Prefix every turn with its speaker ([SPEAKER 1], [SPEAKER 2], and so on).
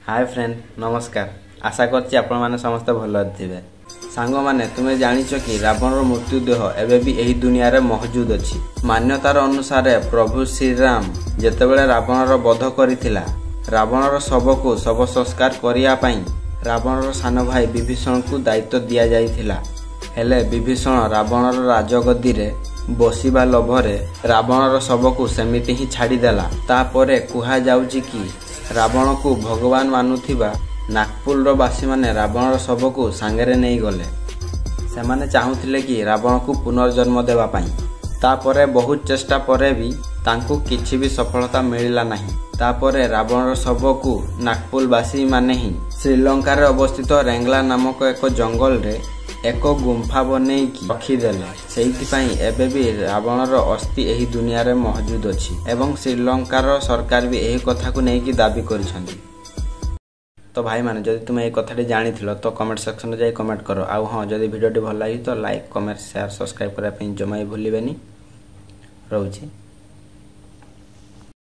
[SPEAKER 1] Hi friend नमस्कार। आशा करछि आपण माने समस्त भल थिबे। सांग माने तुमे जानिछ कि रावणर मृत्युदेह एबे भी एही दुनिया रे मौजूद अछि। मान्यतार अनुसार प्रभु श्री राम जेतेबेले रावणर वध करिथिला रावणर शव को शव संस्कार करिया पई रावणर सान भाई विभीषण को दायित्व दिया जाइथिला। हेले विभीषण रावणर राजगद्दी रे बसिबा लोभरे रावणर शव को सेमिति ही छाड़ी देला। तापरे कुहा जाउछि कि रावण को भगवान मानुथिबा नागपुर बासी माने रावणर शव को सांगरे नहीं गले। सेमाने चाहुथिले कि रावण को पुनर्जन्म देवा पाई। तापरे बहुत चेष्टा परे भी तांको किछि भी सफलता मिलिला नहीं। तापरे रावणर शव को नागपुर बासी माने ही श्रीलंका रे अवस्थित रेंगला नामक एक जंगल रे एक गुंफा बनै कि रखिदेले। सेइथिपाई एबे भी रावणर अस्थि एही दुनिया रे मौजूद अछि एवं श्रीलंकार सरकार भी एही कथा को नै कि दाबी करिसंती। तो भाई माने जदि तुम एही कथाटी जानिथिलो तो कमेंट सेक्शन रे जाई कमेंट करो। आउ हां जदि वीडियोटी भल लागि तो लाइक कमेंट शेयर सब्सक्राइब करा पई जमाई भूलिबेनी। रहउछि।